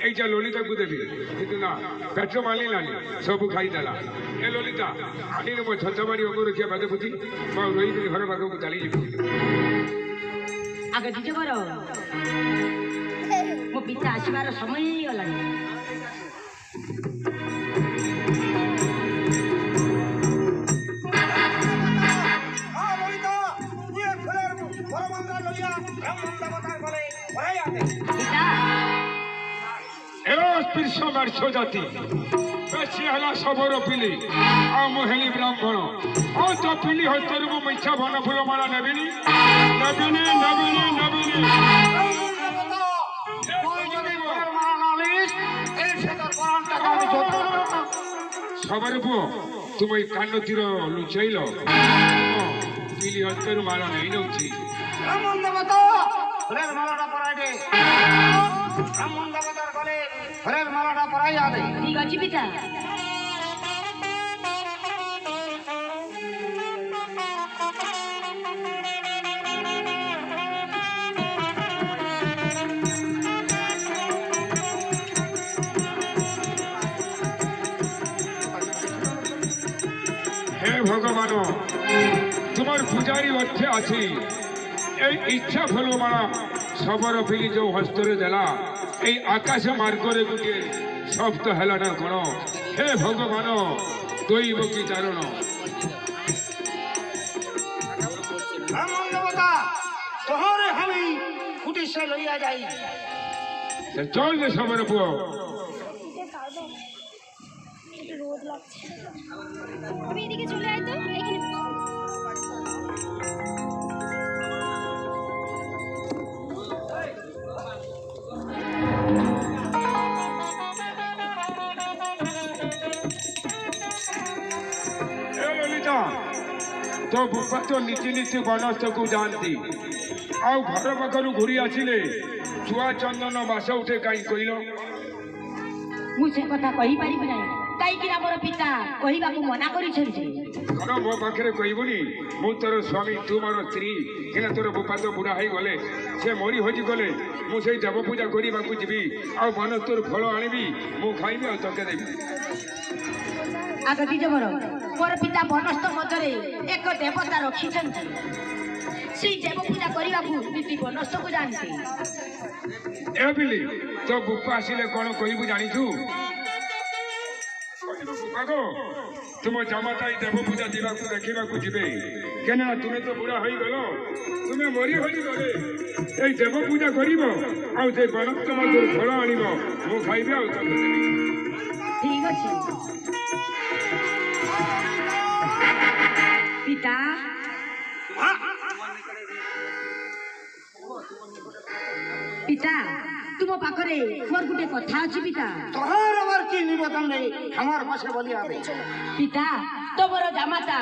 ଏଇଟା ଲଳିତାକୁ ଦେବି କିନ୍ତୁ ନା ପେଟ ମାନିଲାନି ସବୁ ଖାଇଦେଲା ଏ ଲଳିତା ଆଣିଲେ ମୋ ଛତବାଡ଼ି ଅଙ୍ଗୁର କିଏ ବାଦ ବୁଝି ମୁଁ ରହିବିନି ଘର ପାଖକୁ ଚାଲିଯିବି ଆଗ ଟିକେ ବର ମୋ ପିତା ଆସିବାର ସମୟ ହେଇଗଲାଣି ପିତା ଏ ସ୍ପର୍ଶ ବାର୍ଷ ଜାତି ବେଶୀ ହେଲା ଶବର ପିଲି ଆଉ ମୁଁ ହେଲି ବ୍ରାହ୍ମଣ ଆଉ ତ ପିଲି ହସ୍ତରୁ ମୁଁ ମିଛା ବନ ଫୁଲମାଳା ନେବିନି ନେବିନି ନେବିନି ନେବିନି ଶବର ପୁଅ ତୁମ ଏଇ କାନ ତୀର ଲୁଚେଇଲ ପିଲି ହସ୍ତରୁ ମାଳ ନେଇ ନେଉଛି ব্রাহ্মণ দেবতা ঘরের মালাটা পরাই দে ব্রাহ্মণ দেবতার গলে ঘরের মালাটা পরাইয়া দে ঠিক ଅଛି ପିତା হে ভগবান তোমার পূজারি অর্থে আছি এই ইচ্ছা ফলমালা শবর পিলি যে হস্তরে দেলা এই আকাশ মার্গরে গোটিয়ে শব্দ হেলা না কোণ হে ভগবান দৈব কি চারণ ব্রাহ্মণ দেবতা তোহরে আমি কুটিসে লইয়া যাই চল রে শবর পুয় একটু রোদ লাগছে তুমি এদিকে চলে আয় তো এখানে ললিতা তো বুপা তো নীতি নীতি বনস্থକୁ ଯାଆନ୍ତି ଆଉ ଘର ପାଖରୁ ଘୁରି ଆସିଲେ ଛୁଆ ଚନ୍ଦନ ବାସ ଉଠେ କାହିଁ କହିଲ ମୁଁ ସେ କଥା କହିପାରିବି ନାହିଁ କାହିଁକି ଆମର ପିତା କହିବାକୁ ମନା କରିଛନ୍ତି କଣ ମୋ ପାଖରେ କହିବୁନି ମୁଁ ତୋର ସ୍ୱାମୀ ତୁ ମୋର ସ୍ତ୍ରୀ କିନା ତୋର ବୁପା ତ ବୁଢ଼ା ହେଇଗଲେ ସେ ମରି ହଜି ଗଲେ ମୁଁ ସେଇ ଦେବ ପୂଜା କରିବାକୁ ଯିବି ଆଉ ବନସ୍ତର ଫଳ ଆଣିବି ମୁଁ ଖାଇବି ଆଉ ତୋକେ ଦେବି ଆଗ ଦ୍ୱିଜବର ମୋର ପିତା ବନସ୍ଥ ମଧ୍ୟରେ ଏକ ଦେବତା ରଖିଛନ୍ତି ସେଇ ଦେବ ପୂଜା କରିବାକୁ ନୀତି ବନସ୍ଥକୁ ଯାଆନ୍ତି ଏ ବିଲି ତୋ ବୁପା ଆସିଲେ କଣ କହିବୁ ଜାଣିଛୁ ବୁପାଗୋ ତୁମ ଜାମାତା ଏଇ ଦେବ ପୂଜା ଯିବାକୁ ଦେଖିବାକୁ ଯିବେ କେନା ତୁମେ ତ ବୁଢ଼ା ହେଇଗଲ ତୁମେ ମରି ହଜିଗଲେ ଏଇ ଦେବ ପୂଜା କରିବ ଆଉ ସେ ବନସ୍ଥ ମଧ୍ୟରୁ ଫଳ ଆଣିବ ମୁଁ ଖାଇବି ଆଉ ତୋତେ ଦେବି ଠିକ ଅଛି ପିତା পিতা তুম পাখরে মোর গোটে কথা আছে পিতা তোহার আবার কি নিবেদন নেই আমার পাশে বলি আবে পিতা তোমার জামাতা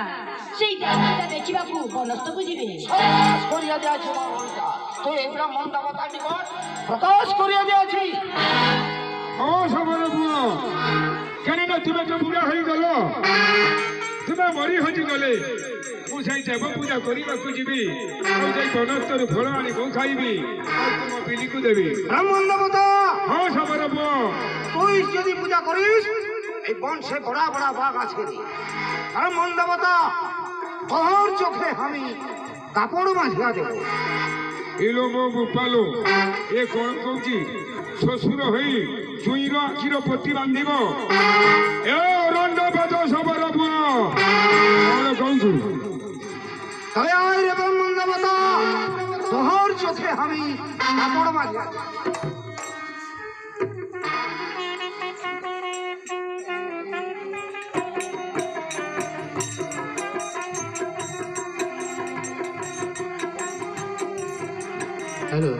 সেই দেবতা দেখিবাকু বনস্থকু যাবে প্রকাশ করিয়া দিয়াছি মহামন্ত্রী তুই এই ব্রাহ্মণ দেবতা নিকট প্রকাশ করিয়া দিয়াছি ও সবর পুয় কেন তুমি তো বুড়া হয়ে গেল ତୁମେ ମରି ହଜି ଗଲେ ମୁଁ ସେଇ ଦେବ ପୂଜା କରିବାକୁ ଯିବି ଆଉ ସେଇ ବନସ୍ତରୁ ଫଳ ଆଣି ମୁଁ ଖାଇବି ଆଉ ତୁମ ପିଲିକୁ ଦେବି। ব্রাহ্মণ দেবতা ହଁ ସବର ପୁଅ তুই যদি পূজা করিস এই বংশে বড়া বড়া বাঘ আছে রে। ব্রাহ্মণ দেবতা তোর চোখে আমি কাপড় বাঁধিয়া দেব। এলো ମୋ ଗୋପାଲ ଏ କଣ କହୁଛି ଶ୍ୱଶୁର ହେଇ ଚୁଇଁର ଆଖିର ପତି ବାନ୍ଧିବ ଏ ଅରଣ୍ଡ ପଦ ସବର ପୁଅ କଣ କହୁଛୁ? তবে আয় রে ব্রাহ্মণ দেবতা তোর চোখে আমি কাপড় বাঁধিয়া দেব। হ্যালো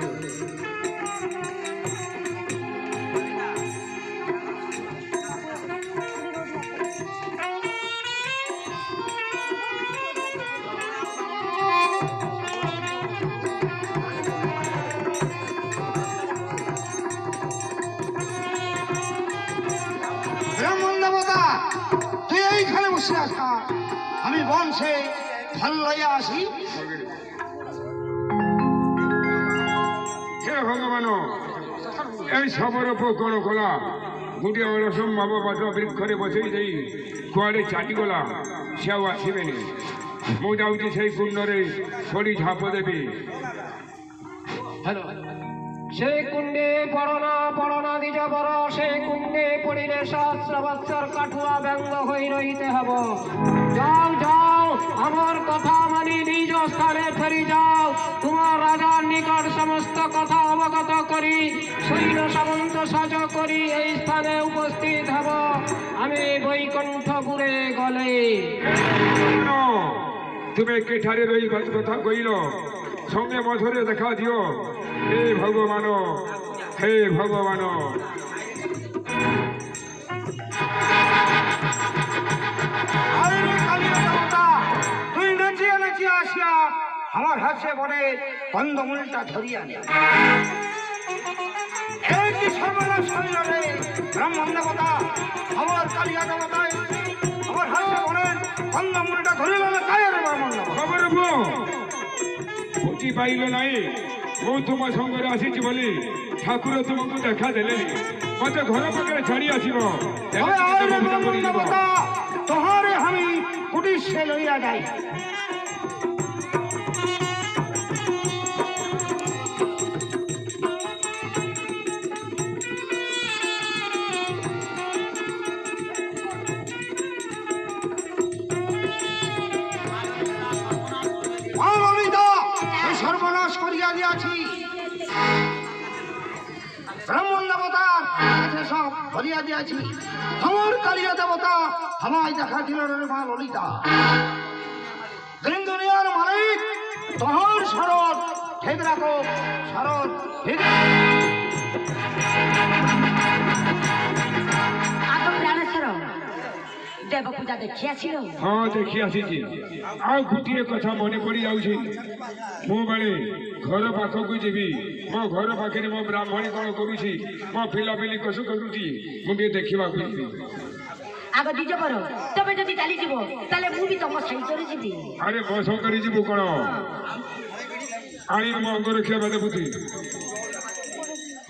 ব্রাহ্মণ দেবতা তুই এইখানে বসে আসা আমি বংশে ফল লইয়া আসি। ହେ ଭଗବାନ ଏଇ ସବର ପୁଅ କଣ କଲା ଗୋଟିଏ ଅସମ୍ଭବ ବାଟ ବୃକ୍ଷରେ ବସେଇ ଦେଇ କୁଆଡ଼େ ଚାଲିଗଲା ସେ ଆଉ ଆସିବେନି। ମୁଁ ଯାଉଛି ସେଇ କୁଣ୍ଡରେ ପଡ଼ି ଝାପ ଦେବି। হ্যালো সেই কুণ্ডে পড়না পড়না দ্বিজ বড় সেই কুণ্ডে পড়িলে সহস্র বৎসর কাঠুয়া ব্যঙ্গ হয়ে রইতে হব। যাও যাও আমার কথা মানি নিজ স্থানে ফেরি যাও। তোমার রাজার নিকট সমস্ত কথা অবগত করি সৈন্য সামন্ত সাজ করি এই স্থানে উপস্থিত হব আমি বৈকুণ্ঠপুরে গলে। তুমি কেঠারে রই কথা কইল সঙ্গে মধুরে দেখা দিও। হে ভগবান হে ভগবান আরে কালিয়া দেবতা তুই নাচিয়া নাচিয়া আসিয়া আমার হাতে বলে কন্দমূলটা ধরিয়া নে। এই কি সর্বনাশ হইল রে ব্রাহ্মণ দেবতা আমার কালিয়া দেবতা আমার হাতে বলে কন্দমূলটা ধরিল না কায় রে ব্রাহ্মণ দেবতা। খবর পুଅ ବୁଝି ପାଇଲ ନାହିଁ ମୁଁ ତୁମ ସଙ୍ଗରେ ଆସିଛି ବୋଲି ଠାକୁର ତୁମକୁ ଦେଖା ଦେଲେନି ମତେ ଘର ପାଖରେ ଛାଡ଼ି ଆସିବ। তবে আয় রে ব্রাহ্মণ দেবতা তোহারে আমি কুটিশে লইয়া যাই। সর্বনাশ করিয়া দিয়াছি ব্রাহ্মণ দেবতার কাছে সব করিয়া দিয়াছি। আমার কালিয়া দেবতা আমায় দেখা দিল রে মা ললিতা। দিন দুনিয়ার মালিক তোহর শরৎ ঠিক রাখো শরৎ ঠিক আদম প্রাণেশ্বর দেব পূজা দেখি আসিল। ହଁ ଦେଖି ଆସିଛି। ଆଉ ଗୋଟିଏ କଥା ମନେ ପଡ଼ି ଯାଉଛି ମୁଁ ବେଳେ ଘର ପାଖକୁ ଯିବି ମୋ ଘର ପାଖରେ ମୋ ବ୍ରାହ୍ମଣୀ କଣ କରୁଛି ମୋ ପିଲାପିଲି କଷ କରୁଛି ମୁଁ ଟିକେ ଦେଖିବାକୁ ଯିବି। আগ দ্বিজ বড় তবে যদি চালিଯିব তাহলে ମୁଁ ବି ତମ ସହିତ ଯିବି। ଆରେ ମୋ ସଙ୍ଗରେ ଯିବୁ କଣ ଆଣିବୁ ମୋ ଅଙ୍ଗରକ୍ଷା ବାଦେ ବୁଦ୍ଧି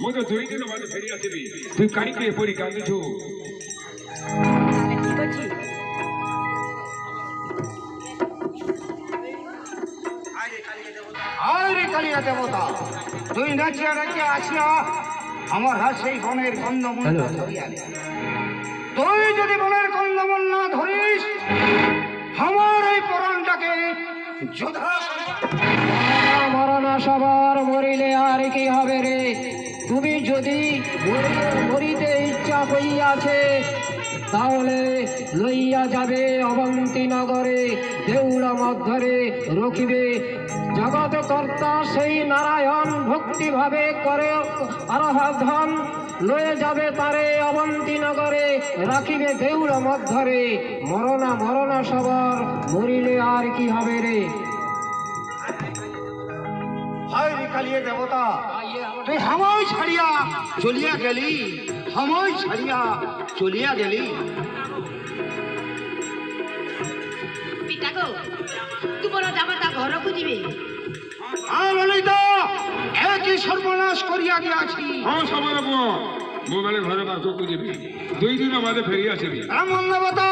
ମୁଁ ତ 2 ଦିନ ବାଦେ ଫେରି ଆସିବି। ତୁ କାହିଁକି ଏପରି କାନ୍ଦୁଛୁ? ତାହେଲେ ଠିକ ଅଛି। আয় রে কালিয়া দেবতা তুই নাচিয়া নাচিয়া আসিয়া আমার হাত সেই বনের কন্দমূল ধরিয়া নে। তুই যদি বনের কন্দমূল না ধরিস আমার এই পরাণটাকে যোধা মরনা সবার মরিলে আর কি হবে রে? তুমি যদি মরিতে ইচ্ছা হইয়াছে তাহলে লইয়া যাবে অবন্তী নগরে দেউড় মধ্যরে রখিবে জগৎ কর্তা সেই নারায়ণ ভক্তিভাবে করে আরাধন লয়ে যাবে তারে অবন্তী নগরে রাখিবে দেউড় মধ্যরে। মরনা মরনা সবার মরিলে আর কি হবে রে? হায় রে কালিয়া দেবতা তুই আমায় ছাড়িয়া চলিয়া গেলি আমায় ছাড়িয়া চলিয়া গেলি। ତୁମର ଦେବତା ଘରକୁ ଯିବେ। ଲଳିତ ଏ କି ସର୍ବନାଶ କରିବା ଦିଆଛି। ହଁ ସମର ପୁଅ, ମୁଁ ବେଳେ ଘର ପାଖକୁ ଯିବି, 2 ଦିନ ବାଦେ ଫେରି ଆସିବି। ବ୍ରାହ୍ମଣ ଦେବତା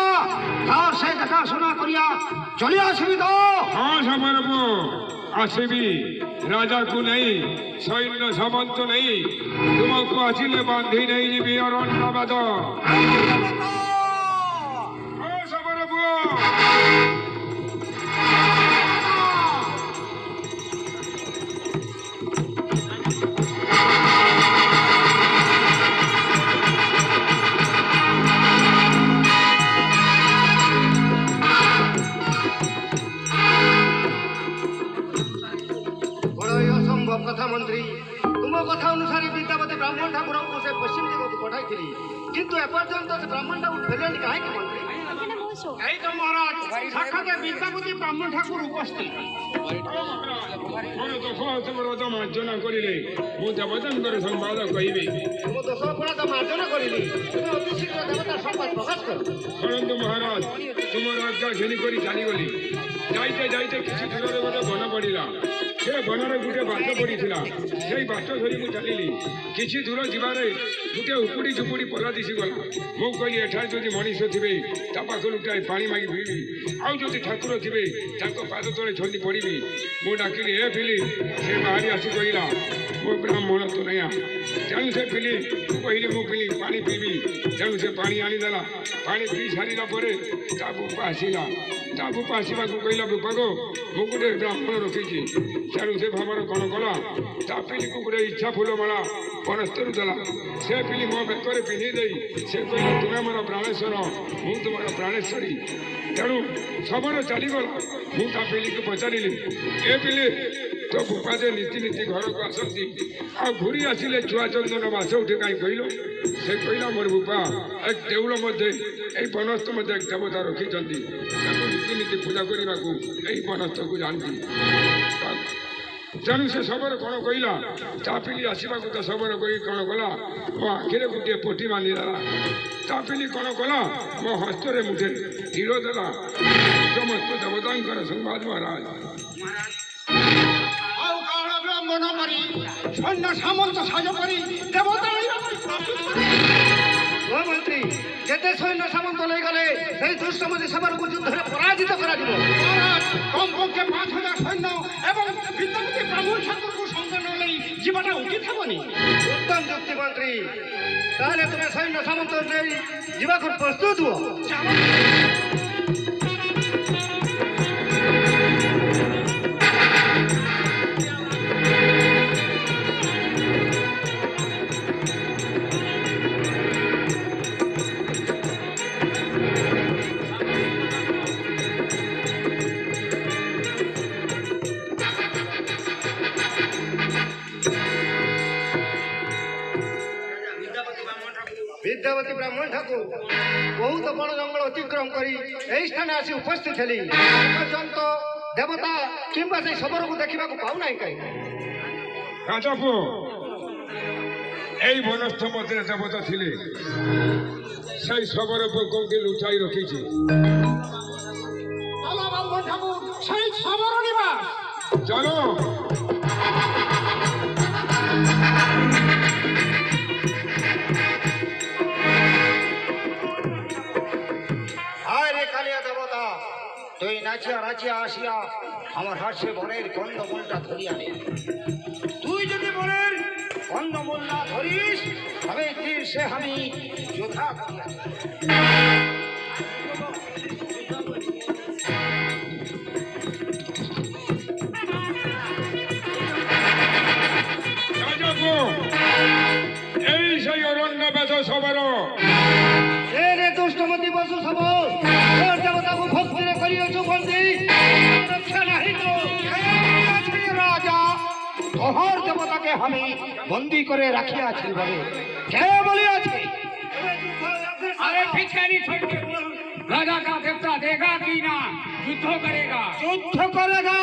ତାର ସେ ଦେଖାଶୁଣା କରିବା ଚଳି ଆସିବି ତ? ହଁ ସମର ପୁଅ, ଆସିବି। ରାଜାକୁ ନେଇ ସୈନ୍ୟ ସାମନ୍ତ ନେଇ ତୁମକୁ ଆସିଲେ ବାନ୍ଧି ନେଇଯିବି ଅରଣ୍ୟବାଦ। ହଁ ସମର ପୁଅ। କଥା ମନ୍ତ୍ରୀ, ତୁମ କଥା ଅନୁସାରେ ବିଦ୍ୟାପତି ବ୍ରାହ୍ମଣ ଠାକୁରଙ୍କୁ ସେ ପଶ୍ଚିମ ଦିଗକୁ ପଠାଇଥିଲି, କିନ୍ତୁ ଏପର୍ଯ୍ୟନ୍ତ ସେ ବ୍ରାହ୍ମଣ ଠାକୁର ଫେରିଲେନି କାହିଁକି ମନ୍ତ୍ରୀ? এই তো মহারাজ সাক্ষাতে বিদ্যাপতি ব্রাহ্মণ ঠাকুর উপস্থিত। ମୋର ଦୋଷ ତୁମର ତ ମାର୍ଜନା କରିଲେ, ମୁଁ ଦେବତାଙ୍କର ସମ୍ବାଦ କହିବି। ମୁଁ ଦୋଷ ଅପରାଧ ମାର୍ଜନା କରିଲି, ତୁମେ ଅତି ଶୀଘ୍ର ଦେବତାର ସମ୍ବାଦ ପ୍ରକାଶ କର। ଶୁଣନ୍ତୁ ମହାରାଜ, ତୁମର ଆଜ୍ଞା ଘେନି କରି ଚାଲିଗଲି। ଯାଇତେ ଯାଇତେ କିଛି ଦୂରରେ ଗୋଟେ ବନ ପଡ଼ିଲା। ସେ ବନରେ ଗୋଟେ ବାଟ ପଡ଼ିଥିଲା, ସେଇ ବାଟ ଧରି ମୁଁ ଚାଲିଲି। କିଛି ଦୂର ଯିବାରେ ଗୋଟେ ଉପୁଡ଼ି ଝୁପୁଡ଼ି ପଲା ଦିଶିଗଲା। ମୁଁ କହିଲି ଏଠାରେ ଯଦି ମଣିଷ ଥିବେ ତା ପାଖରୁ ଗୋଟାଏ ପାଣି ମାଗି ପିଇବି, ଆଉ ଯଦି ଠାକୁର ଥିବେ ତାଙ୍କ ପାଦ ତଳେ ଛନ୍ଦି ପଡ଼ିବି। ମୁଁ ଡାକିଲି ଏ ପିଲି, ସେ ବାହାରି ଆସି କହିଲା ମୁଁ ବ୍ରାହ୍ମଣ ତ ନୟା। ତେଣୁ ସେ ପିଲି, ମୁଁ କହିଲି ମୁଁ ପିଲି ପାଣି ପିଇବି। ତେଣୁ ସେ ପାଣି ଆଣିଦେଲା। ପାଣି ପିଇ ସାରିଲା ପରେ ତା ବୁପା ଆସିଲା। ତା ବୁପା ଆସିବାକୁ କହିଲା ବୁପାଗ ମୁଁ ଗୋଟେ ବ୍ରାହ୍ମଣ ରଖିଛି। ତେଣୁ ସେ ଭାବର କ'ଣ କଲା, ତା ପିଲିକୁ ଗୋଟେ ଇଚ୍ଛା ଫୁଲମାଳା ପରସ୍ତରୁ ଦେଲା। ସେ ପିଲି ମୋ ବେକରେ ପିନ୍ଧି ଦେଇ ସେ କହିଲା ତୁମେ ମୋର ପ୍ରାଣେଶ୍ୱର, ମୁଁ ତୁମର ପ୍ରାଣେଶ୍ୱରୀ। ତେଣୁ ସବର ଚାଲିଗଲା। ମୁଁ ତା ପିଲିକୁ ପଚାରିଲି ଏ ପିଲି ତୋ ବୁପା ଯେ ନୀତି ନୀତି ଘରକୁ ଆସନ୍ତି, ଆଉ ଘୁରି ଆସିଲେ ଛୁଆ ଚନ୍ଦନ ମାଛ ଉଠେ କାହିଁ କହିଲ? ସେ କହିଲା ମୋର ବୁପା ଏକ ଦେଉଳ ମଧ୍ୟ ଏଇ ବନସ୍ଥ ମଧ୍ୟ ଏକ ଦେବତା ରଖିଛନ୍ତି, ତାକୁ ନୀତିନୀତି ପୂଜା କରିବାକୁ ଏଇ ବନସ୍ଥକୁ ଯାଆନ୍ତି। ତେଣୁ ସେ ସବର କ'ଣ କହିଲା, ତା ପିଲି ଆସିବାକୁ ତ ସବର କହି କ'ଣ କଲା, ମୋ ଆଖିରେ ଗୋଟିଏ ପଟି ବାନ୍ଧିଦେଲା। ତା ପିଲି କ'ଣ କଲା, ମୋ ହସ୍ତରେ ମୁଠେ ତୀର ଦେଲା। ସମସ୍ତ ଦେବତାଙ୍କର ସମ୍ବାଦ ମହାରାଜ। ଆଉ କାଳ ବ୍ରାହ୍ମଣ କରି ସୈନ୍ୟ ସାମନ୍ତ ସାଜ କରି ଦେବତା ମନ୍ତ୍ରୀ, ଯେତେ ସୈନ୍ୟ ସାମନ୍ତ ନେଇଗଲେ ସେଇ ଦୁଷ୍ଟମତି ସେମାନଙ୍କୁ ଯୁଦ୍ଧରେ ପରାଜିତ କରାଯିବ। মহারাজ কমপক্ষে 5000 সৈন্য এবং বিদ্যাপতি ব্রাহ্মণ ঠাকুরকে সঙ্গে ন নেই জীবনটা উচিত হবনি। উত্তম যুক্তি মନ୍ତ୍ରୀ, ତାହେଲେ ତୁମେ ସୈନ୍ୟ ସାମନ୍ତ ନେଇ ଯିବାକୁ ପ୍ରସ୍ତୁତ ହୁଅ। ବିଦ୍ୟାପତି ବ୍ରାହ୍ମଣ ଠାକୁର ବହୁତ ବଣ ଜଙ୍ଗଲ ଅତିକ୍ରମ କରି ଏହି ସ୍ଥାନେ ଆସି ଉପସ୍ଥିତ ହେଲି। ଏପର୍ଯ୍ୟନ୍ତ ଦେବତା କିମ୍ବା ସେଇ ଶବରକୁ ଦେଖିବାକୁ ପାଉନାହିଁ କାହିଁକି? ରାଜାପୁଅ, ଏଇ ବନସ୍ଥ ମଧ୍ୟରେ ଦେବତା ଥିଲେ। ସେଇ ଶବର କୋଉଠି ଲୁଚାଇ ରଖିଛି। ব্রাহ্মণ ঠাকুর সেই সবর নিবাস। চলো। তুই নাচিয়া নাচিয়া আসিয়া আমার হাসে বনের কন্দমূলটা ধরিয়া নে। তুই যদি বনের কন্দমূল না ধরিস তবে তীর সে আমি যোদ্ধা করিয়া এই সেই অরণ্য বেশ সবার রে দুষ্টমতি বসু সব দেবতাকে ভক্তিরে করিয়াছো বন্দী রক্ষা নাহি তো রাজা তোহর দেবতাকে আমি বন্দী করে রাখিয়াছি বলে কে বলিয়াছে? अरे फिचकारी छोड़ के बोल, राजा का देवता देगा कि ना युद्ध करेगा? যুদ্ধ করেগা।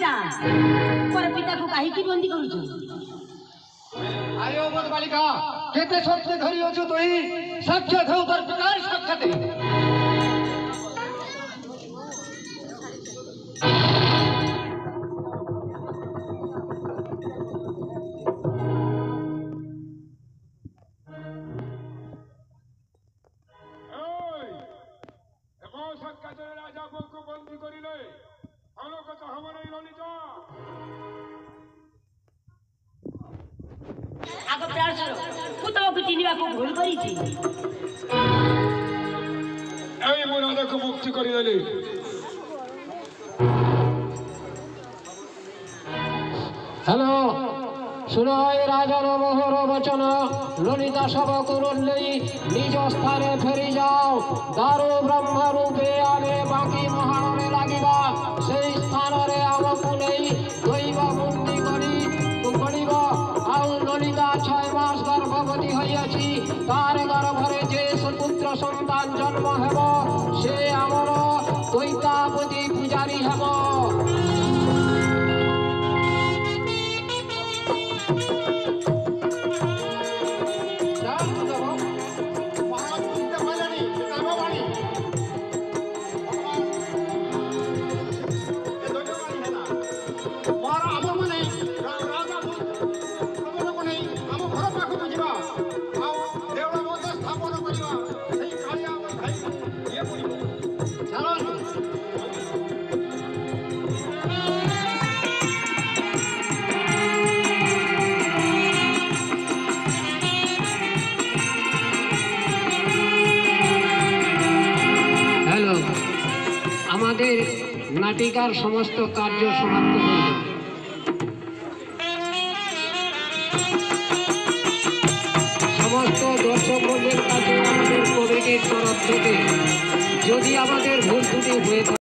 ପିତା ମୋର ପିତାକୁ କାହିଁକି ବନ୍ଦୀ କରୁଛୁ? ଆରେ ଓ ମୋର ବାଳିକା କେତେ ସତ୍ୟ ଧରି ଅଛୁ ତୁଇ? ସାକ୍ଷାତ ହେଉ ତୋର ପିତାର ସାକ୍ଷାତ। রাজা বউকে বন্দী করিলে ভালো কথা হবে না ললিতা। আগ প্রাণসর ମୁଁ ତମକୁ ଚିହ୍ନିବାକୁ ଭୁଲ କରିଛି। এই ମୋ ରାଜାକୁ ମୁକ୍ତି କରିଦେଲି। হ্যালো, শুনো এই রাজার মোহর বচন। ললিতা সব করলেই নিজ স্থানে ফেরি যাও। দারু ব্রহ্মরূপে আনে বাকি মহারণে লাগিবা। সেই স্থাନରେ আমকু নেই দৈব বন্দী করিব। ଆଉ ললিতা 6 মাস গর্ভবতী হইয়াছি। তার গর্ভরে যে সুপুত্র সন্তান জন্ম ହେବ সে আমার দৈতাপতি পূজারী ହେବ। আমাদের নাটিকার সমস্ত কার্য সমাপ্ত হইল। সমস্ত দর্শকদের কাছে আমাদের কমিটির তরফ থেকে যদি আমাদের ভুল ত্রুটি হয়ে থাকে